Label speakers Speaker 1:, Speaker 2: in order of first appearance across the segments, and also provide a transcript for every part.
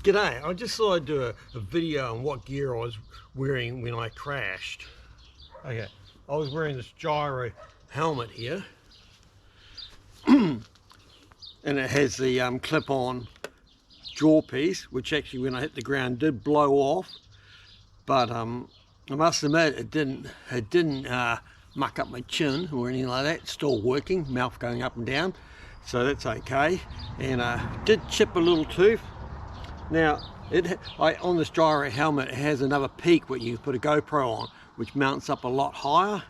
Speaker 1: G'day, I just thought I'd do a video on what gear I was wearing when I crashed. Okay, I was wearing this gyro helmet here. And it has the clip-on jaw piece, which actually when I hit the ground did blow off. But I must admit it didn't muck up my chin or anything like that. It's still working, mouth going up and down. So that's okay. And did chip a little tooth. Now, on this gyro helmet, it has another peak where you put a GoPro on, which mounts up a lot higher.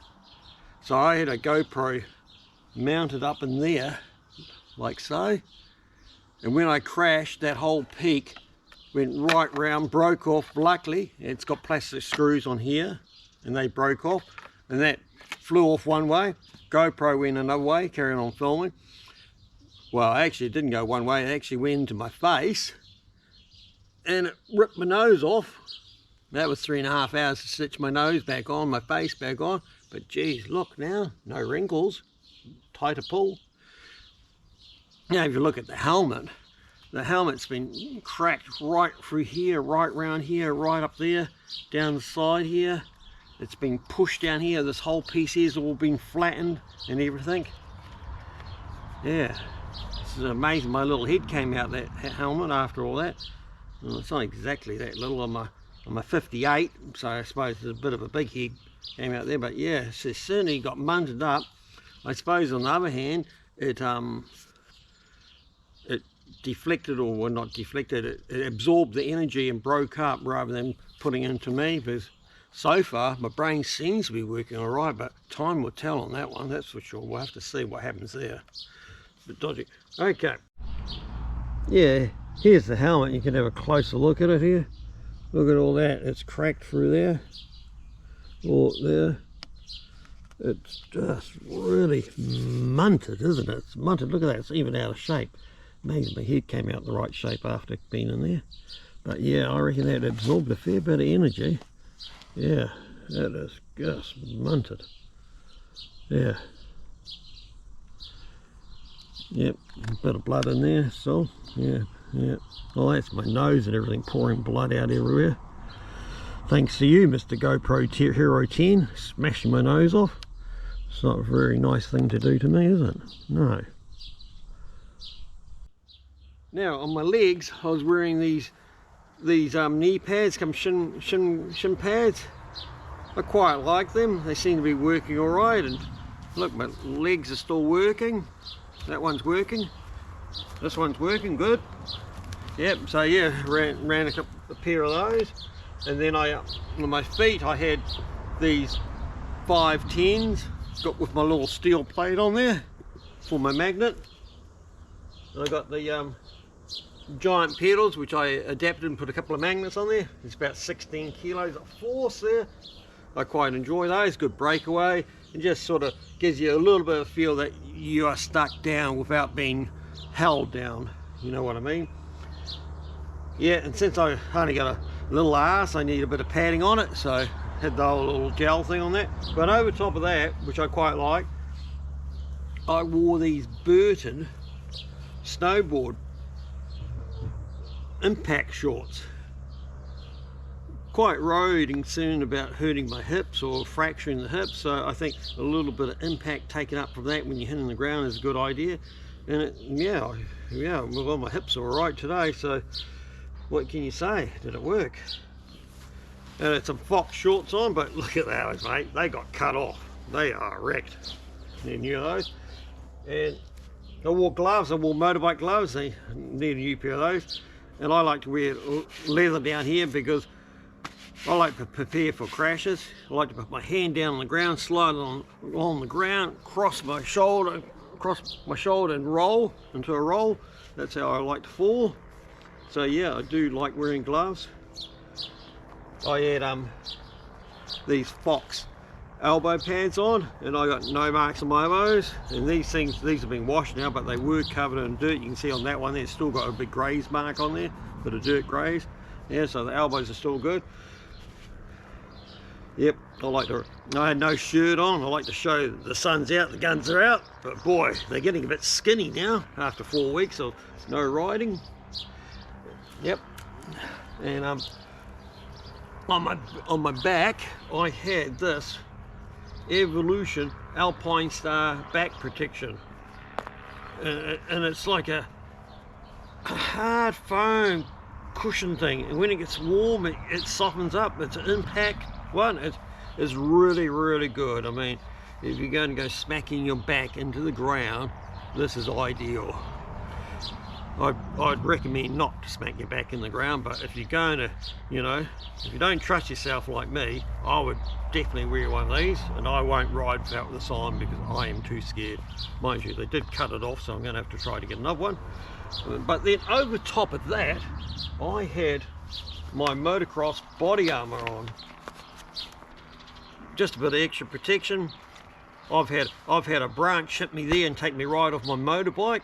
Speaker 1: So I had a GoPro mounted up in there, like so. And when I crashed, that whole peak went right round, broke off. Luckily, it's got plastic screws on here, and they broke off. And that flew off one way. GoPro went another way, carrying on filming. Well, actually, it didn't go one way. It actually went into my face. And it ripped my nose off. That was 3.5 hours to stitch my nose back on, my face back on. But geez, look now, no wrinkles, tighter pull. Now if you look at the helmet's been cracked right through here, right round here, right up there, down the side here. It's been pushed down here. This whole piece here's all been flattened and everything. Yeah, this is amazing. My little head came out that helmet after all that. Well, it's not exactly that little. I'm a 58, so I suppose there's a bit of a big head came out there. But yeah, it's certainly got munted up. I suppose on the other hand, it deflected, or well, not deflected. It absorbed the energy and broke up rather than putting into me. Because so far, my brain seems to be working all right, but time will tell on that one. That's for sure. We'll have to see what happens there. It's a bit dodgy. Okay. Yeah. Here's the helmet. You can have a closer look at it here. Look at all that. It's cracked through there. All there. It's just really munted, isn't it? It's munted. Look at that. It's even out of shape. Maybe my head came out the right shape after being in there. But yeah, I reckon that absorbed a fair bit of energy. Yeah, that is just munted. Yeah. Yep, a bit of blood in there still. Yeah. Yeah, well that's my nose and everything, pouring blood out everywhere. Thanks to you, Mr. GoPro Hero 10, smashing my nose off. It's not a very nice thing to do to me, is it? No. Now on my legs, I was wearing these knee pads, shin pads. I quite like them. They seem to be working all right. And look, my legs are still working. That one's working. This one's working good. Yep, so yeah, ran a pair of those. And then on my feet I had these 510s, got with my little steel plate on there for my magnet. And I got the giant pedals, which I adapted and put a couple of magnets on there. It's about 16 kilos of force there. I quite enjoy those, good breakaway. It just sort of gives you a little bit of feel that you are stuck down without being held down, you know what I mean? Yeah, and since I only got a little ass, I need a bit of padding on it, so I had the whole little gel thing on that. But over top of that, which I quite like, I wore these Burton snowboard impact shorts. Quite worried and concerned about hurting my hips or fracturing the hips, so I think a little bit of impact taken up from that when you're hitting the ground is a good idea. And yeah, well, my hips are all right today, so what can you say? Did it work? And it's some Fox shorts on, but look at those, mate. They got cut off. They are wrecked. You knew those. And I wore gloves. I wore motorbike gloves. I need a new pair of those. And I like to wear leather down here because I like to prepare for crashes. I like to put my hand down on the ground, slide along the ground, cross my shoulder and roll into a roll. That's how I like to fall. So yeah, I do like wearing gloves. I had these Fox elbow pads on, and I got no marks on my elbows. And these have been washed now, but they were covered in dirt. You can see on that one there's still got a big graze mark on there, bit of dirt graze. Yeah, so the elbows are still good. Yep, I had no shirt on. I like to show the sun's out, the guns are out. But boy, they're getting a bit skinny now after 4 weeks of no riding. Yep, And on my back I had this Evolution Alpinestar-back protection, and it's like a hard foam cushion thing, and when it gets warm it softens up. It's an impact one. It's really good. I mean, if you're going to go smacking your back into the ground, this is ideal. I'd recommend not to smack your back in the ground, but if you're going to, you know, if you don't trust yourself like me, I would definitely wear one of these, and I won't ride without this on because I am too scared. Mind you, they did cut it off, so I'm going to have to try to get another one. But then over top of that, I had my motocross body armour on. Just a bit of extra protection. I've had a branch hit me there and take me right off my motorbike.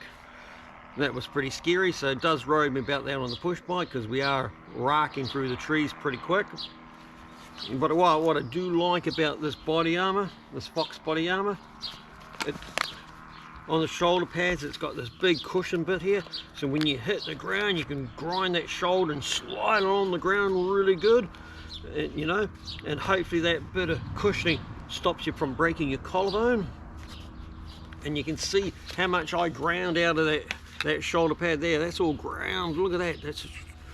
Speaker 1: That was pretty scary, so it does worry me about that on the push bike because we are rocking through the trees pretty quick. But what I do like about this body armour, this Fox body armour, on the shoulder pads it's got this big cushion bit here, so when you hit the ground you can grind that shoulder and slide it on the ground really good, you know, and hopefully that bit of cushioning stops you from breaking your collarbone. And you can see how much I ground out of that shoulder pad there. That's all ground. Look at that. That's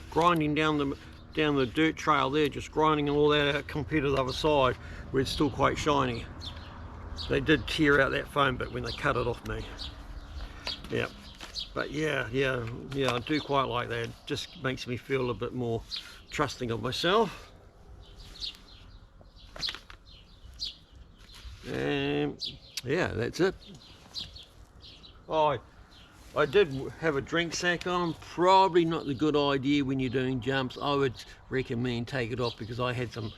Speaker 1: grinding down the dirt trail there, just grinding all that out compared to the other side where it's still quite shiny. They did tear out that foam bit when they cut it off me. Yeah, but yeah, I do quite like that. It just makes me feel a bit more trusting of myself. And yeah, that's it. Oh, I did have a drink sack on. Probably not the good idea when you're doing jumps. I would recommend take it off because I had some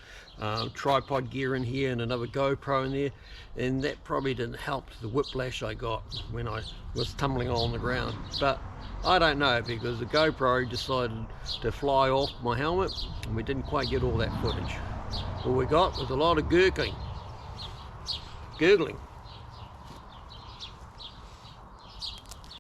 Speaker 1: tripod gear in here and another GoPro in there, and that probably didn't help the whiplash I got when I was tumbling on the ground. But I don't know, because the GoPro decided to fly off my helmet and we didn't quite get all that footage. All we got was a lot of gurgling.